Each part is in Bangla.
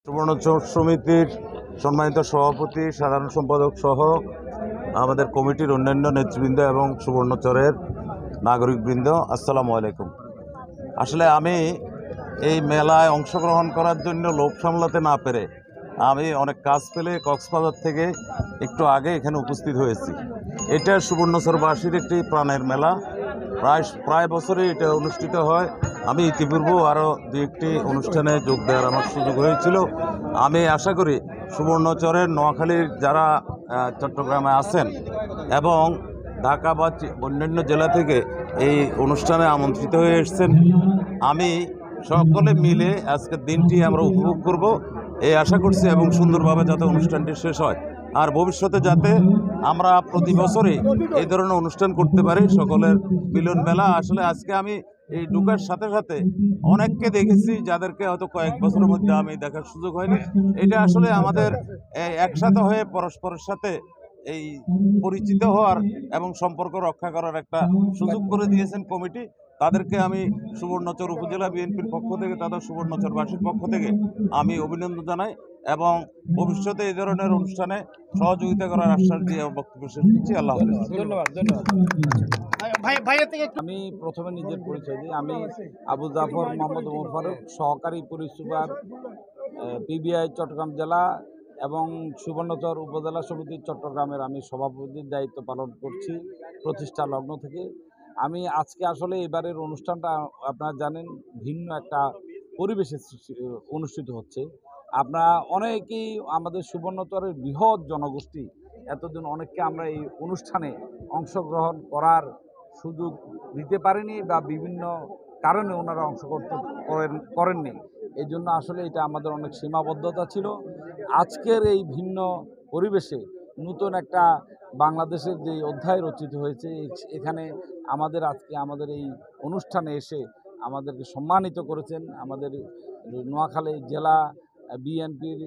সুবর্ণচর সমিতির সম্মানিত সভাপতি, সাধারণ সম্পাদক সহ আমাদের কমিটির অন্যান্য নেতৃবৃন্দ এবং সুবর্ণচরের নাগরিকবৃন্দ, আসসালামু আলাইকুম। আসলে আমি এই মেলায় অংশগ্রহণ করার জন্য লোভ সামলাতে না পেরে আমি অনেক কাজ পেলে কক্সবাজার থেকে একটু আগে এখানে উপস্থিত হয়েছি। এটা সুবর্ণচরবাসীর একটি প্রাণের মেলা। প্রায় বছরই এটা অনুষ্ঠিত হয়। আমি ইতিপূর্বেও আরও দু একটি অনুষ্ঠানে যোগ দেওয়ার আমার সুযোগ হয়েছিল। আমি আশা করি সুবর্ণচরের নোয়াখালীর যারা চট্টগ্রামে আছেন এবং ঢাকা বা অন্যান্য জেলা থেকে এই অনুষ্ঠানে আমন্ত্রিত হয়ে এসেছেন, আমি সকলে মিলে আজকের দিনটি আমরা উপভোগ করব এই আশা করছি এবং সুন্দরভাবে যাতে অনুষ্ঠানটি শেষ হয়। আর ভবিষ্যতে যাতে আমরা প্রতি বছরই এই ধরনের অনুষ্ঠান করতে পারি। সকলের মিলন মেলা আসলে আজকে আমি এই ঢুকার সাথে সাথে অনেককে দেখেছি যাদেরকে হয়তো কয়েক বছরের মধ্যে আমি দেখার সুযোগ হয়নি। এটা আসলে আমাদের একসাথে হয়ে পরস্পরের সাথে এই পরিচিত হওয়ার এবং সম্পর্ক রক্ষা করার একটা সুযোগ করে দিয়েছেন কমিটি। তাদেরকে আমি সুবর্ণচর উপজেলা বিএনপির পক্ষ থেকে, তাদের সুবর্ণচরবাসীর পক্ষ থেকে আমি অভিনন্দন জানাই এবং ভবিষ্যতে এই ধরনের অনুষ্ঠানে সহযোগিতা করার আশ্বাস দিয়ে বক্তব্য শেষ করছি। আল্লাহ হাফেজ। ধন্যবাদ। আমি প্রথমে নিজের পরিচয় দিই। আমি আবু জাফর মোহাম্মদ ওমর ফারুক, সহকারী পুলিশ সুপার পিবিআই চট্টগ্রাম জেলা এবং সুবর্ণচর উপজেলা সমিতির চট্টগ্রামের আমি সভাপতির দায়িত্ব পালন করছি প্রতিষ্ঠা লগ্ন থেকে। আমি আজকে আসলে এবারের অনুষ্ঠানটা আপনারা জানেন ভিন্ন একটা পরিবেশে অনুষ্ঠিত হচ্ছে। আপনারা অনেকেই আমাদের সুবর্ণচরের বৃহৎ জনগোষ্ঠী, এতদিন অনেককে আমরা এই অনুষ্ঠানে অংশগ্রহণ করার সুযোগ দিতে পারেনি বা বিভিন্ন কারণে ওনারা করেননি। এই জন্য আসলে এটা আমাদের অনেক সীমাবদ্ধতা ছিল। আজকের এই ভিন্ন পরিবেশে নতুন একটা বাংলাদেশের যে অধ্যায় রচিত হয়েছে, এখানে আজকে আমাদের এই অনুষ্ঠানে এসে আমাদেরকে সম্মানিত করেছেন আমাদের নোয়াখালী জেলা বিএনপির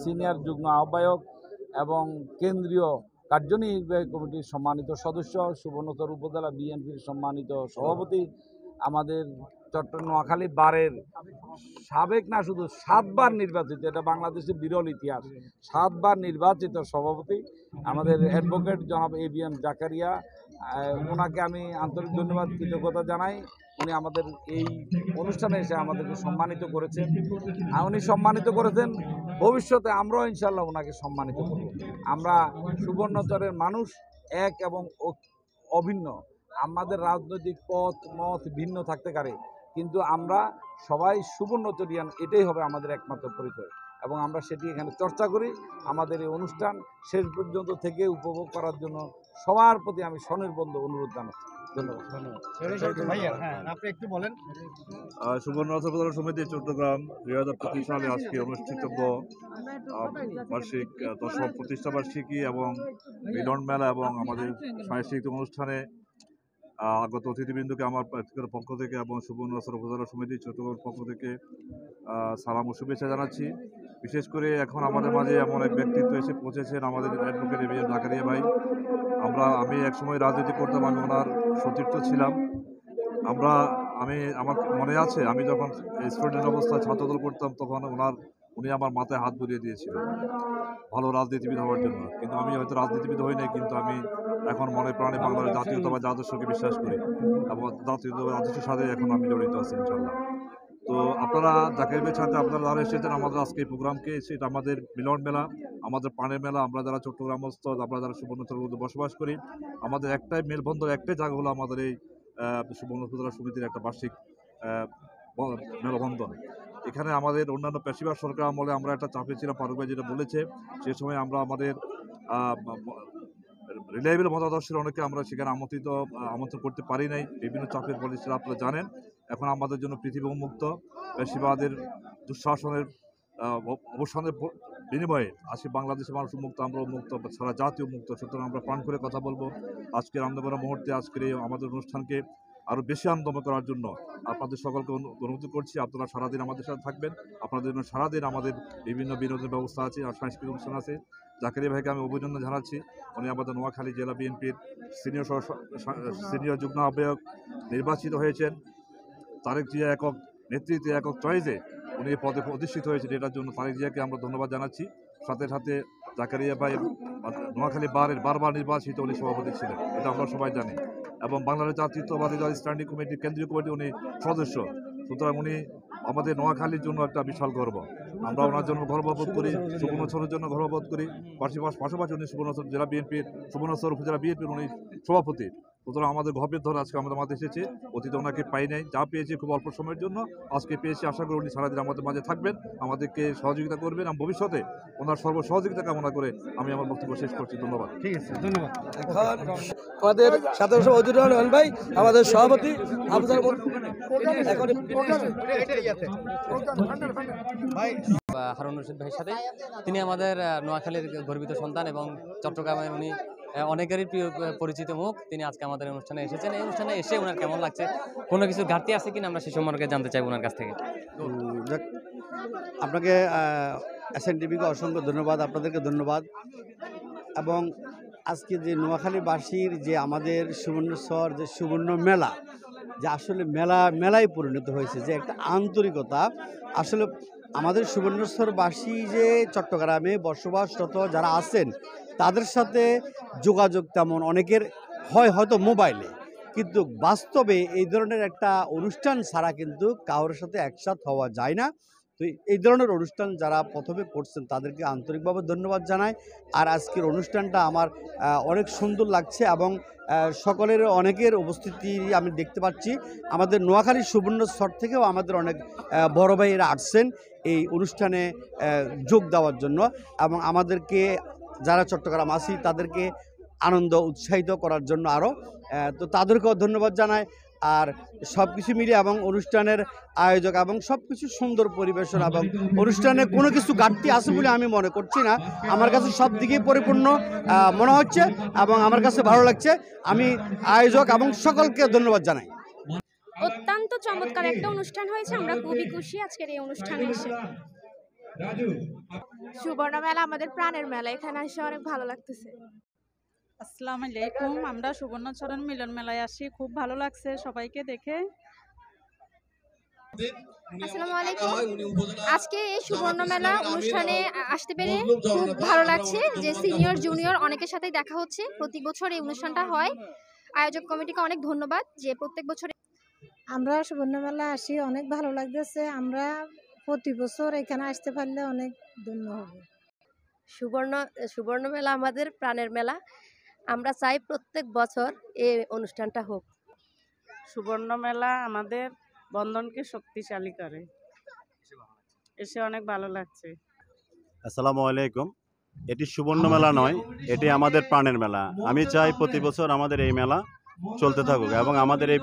সিনিয়র যুগ্ম আহ্বায়ক এবং কেন্দ্রীয় কার্যনির্বাহী কমিটির সম্মানিত সদস্য, সুবর্ণচর উপজেলা বিএনপির সম্মানিত সভাপতি, আমাদের নোয়াখালী বারের সাবেক না শুধু 7 বার নির্বাচিত, এটা বাংলাদেশের বিরল ইতিহাস, 7 বার নির্বাচিত সভাপতি আমাদের অ্যাডভোকেট জনাব ABM জাকারিয়া। ওনাকে আমি আন্তরিক ধন্যবাদ, কৃতজ্ঞতা জানাই। উনি আমাদের এই অনুষ্ঠানে এসে আমাদেরকে সম্মানিত করেছেন। উনি সম্মানিত করেছেন, ভবিষ্যতে আমরাও ইনশাল্লাহ ওনাকে সম্মানিত করব। আমরা সুবর্ণচরের মানুষ এক এবং অভিন্ন। আমাদের রাজনৈতিক মত ভিন্ন থাকতে পারে, কিন্তু আমরা সবাই সুবর্ণচরিয়ান, এটাই হবে আমাদের একমাত্র পরিচয় এবং আমরা সেটি এখানে চর্চা করি। আমাদের এই অনুষ্ঠান শেষ পর্যন্ত থেকে উপভোগ করার জন্য সবার প্রতি আমি স্বনির্বন্ধ অনুরোধ জানাচ্ছি। সুবর্ণচর উপজেলা সমিতি চট্টগ্রাম 2025 সালে আজকে অনুষ্ঠিত বার্ষিক 10ম প্রতিষ্ঠা বার্ষিকী এবং মিলন মেলা এবং আমাদের সাংস্কৃতিক অনুষ্ঠানে আগত অতিথিবৃন্দকে আমার ব্যক্তিগত পক্ষ থেকে এবং সুবর্ণচর উপজেলা সমিতি চট্টগ্রামের পক্ষ থেকে সালাম ও শুভেচ্ছা জানাচ্ছি। বিশেষ করে এখন আমাদের মাঝে এমন এক ব্যক্তিত্ব এসে পৌঁছেছেন, আমাদের অ্যাডভোকেট ABM জাকারিয়া ভাই। আমি একসময় রাজনীতি করতাম, আমি ওনার সতীর্থ ছিলাম। আমার মনে আছে, আমি যখন স্টুডেন্ট অবস্থায় ছাত্রদল করতাম তখন উনি আমার মাথায় হাত বুলিয়ে দিয়েছিলেন ভালো রাজনীতিবিদ হওয়ার জন্য। কিন্তু আমি হয়তো রাজনীতিবিদ হই নাই, কিন্তু আমি এখন মনে প্রাণে বাংলার জাতীয়তাবাদ আদর্শকে বিশ্বাস করি এবং জাতীয়তাবাদ আদর্শের সাথে এখন আমি জড়িত আছি ইনশাল্লাহ। তো আপনারা জাকির ভাইয়ের সাথে আপনারা যারা এসেছেন আমাদের আজকে এই প্রোগ্রামকে, সেটা আমাদের মিলন মেলা, আমাদের প্রাণের মেলা। আমরা যারা চট্টগ্রামস্থ, আমরা যারা সুবর্ণচরের মধ্যে বসবাস করি, আমাদের একটাই মেলবন্ধন, একটাই জায়গা হলো আমাদের এই সুবর্ণচর উপজেলা সমিতির একটা বার্ষিক মেলবন্ধন। এখানে আমাদের অন্যান্য পেশিবাদ সরকার আমলে আমরা একটা চাপে ছিলাম, ফারুক ভাই যেটা বলেছে, সে সময় আমরা আমাদের রিলায়েবল মতাদর্শের অনেকে আমরা সেখানে আমন্ত্রণ করতে পারি নাই, বিভিন্ন চাপের ফলে সেটা আপনারা জানেন। এখন আমাদের জন্য পৃথিবী উন্মুক্ত, পেশিবাদের দুঃশাসনের অবসানের বিনিময়ে আজকে বাংলাদেশের মানুষ উন্মুক্ত, আমরা উন্মুক্ত, সারা জাতি উন্মুক্ত। সুতরাং আমরা প্রাণ করে কথা বলবো আজকের আনন্দময় মুহূর্তে, আজকের এই আমাদের অনুষ্ঠানকে আরও বেশি আনন্দময় করার জন্য আপনাদের সকলকে অনুরোধ করছি আপনারা সারাদিন আমাদের সাথে থাকবেন। আপনাদের জন্য সারাদিন আমাদের বিভিন্ন বিনোদনের ব্যবস্থা আছে আর সাংস্কৃতিক অনুষ্ঠান আছে। জাকারিয়া ভাইকে আমি অভিনন্দন জানাচ্ছি, উনি আমাদের নোয়াখালী জেলা বিএনপির সিনিয়র যুগ্ম আহ্বায়ক নির্বাচিত হয়েছেন। তারেক জিয়া একক নেতৃত্বে একক চয়েসে উনি এই পদে অধিষ্ঠিত হয়েছেন, এটার জন্য তারেক জিয়াকে আমরা ধন্যবাদ জানাচ্ছি। সাথে সাথে জাকারিয়া ভাই নোয়াখালী বারবার নির্বাচিত উনি সভাপতি ছিলেন, এটা আমরা সবাই জানি। এবং বাংলাদেশ জাতীয়তাবাদী দল স্ট্যান্ডিং কমিটি কেন্দ্রীয় কমিটি উনি সদস্য, সুতরাং উনি আমাদের নোয়াখালীর জন্য একটা বিশাল গর্ব। আমরা ওনার জন্য গর্ববোধ করি, সুবর্ণচরের জন্য গর্ববোধ করি। পাশাপাশি উনি সুবর্ণচর জেলা বিএনপির, সুবর্ণচর উপজেলা বিএনপির উনি সভাপতি, সুতরাং আমাদের গর্বের ধরে আজকে আমাদের মাঝে এসেছে। অতীতে ওনাকে পাই নাই, যা পেয়েছি খুব অল্প সময়ের জন্য, আজকে পেয়েছি। আশা করি উনি সারাদিন আমাদের মাঝে থাকবেন, আমাদেরকে সহযোগিতা করবেন, এবং ভবিষ্যতে ওনার সহযোগিতা কামনা করে আমি আমার বক্তব্য শেষ করছি। ধন্যবাদ। ঠিক আছে, ধন্যবাদ। আমাদের সাধারণ অজুর রহমান ভাই, আমাদের সভাপতি আবুজার হারুন রশিদ ভাইয়ের সাথে, তিনি আমাদের নোয়াখালীর গর্বিত সন্তান এবং চট্টগ্রামের উনি অনেকেরই প্রিয় পরিচিত মুখ। তিনি আজকে আমাদের অনুষ্ঠানে এসেছেন। এই অনুষ্ঠানে এসে ওনার কেমন লাগছে, কোনো কিছু ঘাটতি আছে কিনা আমরা সে সম্পর্কে জানতে চাইব ওনার কাছ থেকে। আপনাকে SNTVকে অসংখ্য ধন্যবাদ, আপনাদেরকে ধন্যবাদ। এবং আজকে যে নোয়াখালীবাসীর যে আমাদের সুবর্ণচর যে সুবর্ণ মেলা, যে আসলে মেলায় পরিণত হয়েছে, যে একটা আন্তরিকতা। আসলে আমাদের সুবর্ণচরবাসী যে চট্টগ্রামে বসবাসরত যারা আছেন তাদের সাথে যোগাযোগ তেমন অনেকের হয়তো মোবাইলে, কিন্তু বাস্তবে এই ধরনের একটা অনুষ্ঠান ছাড়া কিন্তু কারোর সাথে একসাথ হওয়া যায় না। তো এই ধরনের অনুষ্ঠান যারা প্রথমে করছেন তাদেরকে আন্তরিকভাবে ধন্যবাদ জানাই। আর আজকের অনুষ্ঠানটা আমার অনেক সুন্দর লাগছে, এবং সকলের অনেকের উপস্থিতি আমি দেখতে পাচ্ছি। আমাদের নোয়াখালী সুবর্ণচর থেকেও আমাদের অনেক বড় ভাইয়েরা আসছেন এই অনুষ্ঠানে যোগ দেওয়ার জন্য, এবং আমাদেরকে যারা চট্টগ্রাম আছি তাদেরকে আনন্দ উৎসাহিত করার জন্য আরও, তো তাদেরকেও ধন্যবাদ জানাই। আর সব কিছু মিলিয়ে এবং অনুষ্ঠানের আয়োজক এবং সব কিছু সুন্দর পরিবেশন, এবং অনুষ্ঠানে কোনো কিছু ঘাটতি আছে বলে আমি মনে করছি না। আমার কাছে সব দিকেই পরিপূর্ণ মনে হচ্ছে এবং আমার কাছে ভালো লাগছে। আমি আয়োজক এবং সকলকে ধন্যবাদ জানাই। অত্যন্ত চমৎকার একটা অনুষ্ঠান হয়েছে, আমরা খুবই খুশি আজকের এই অনুষ্ঠানে এসে। সুবর্ণ মেলা আমাদের প্রাণের মেলা, এখানে এসে অনেক ভালো লাগতেছে। আসসালামু আলাইকুম, আমরা সুবর্ণচরণ মিলন মেলায় আসি, খুব ভালো লাগছে সবাইকে দেখে। আসসালামু আলাইকুম, আজকে এই সুবর্ণ মেলা অনুষ্ঠানে আসতে পেরে খুব ভালো লাগছে, যে সিনিয়র জুনিয়র অনেকের সাথেই দেখা হচ্ছে। প্রতি বছর এই অনুষ্ঠানটা হয়, আয়োজক কমিটিকে অনেক ধন্যবাদ যে প্রত্যেক বছর আমরা সুবর্ণ মেলা আসি, অনেক ভালো লাগতেছে। আমরা প্রতি বছর এখানে আসতে পারলে অনেক ধন্য হবে। সুবর্ণ মেলা আমাদের প্রাণের মেলা, আমরা চাই প্রত্যেক বছর এই অনুষ্ঠানটা হোক। সুবর্ণ মেলা আমাদের বন্ধনকে শক্তিশালী করে, এসে অনেক ভালো লাগছে। আসসালামু আলাইকুম, এটি সুবর্ণ মেলা নয়, এটি আমাদের প্রাণের মেলা। আমি চাই প্রতি বছর আমাদের এই মেলা চলতে থাকুক, এবং আমাদের এই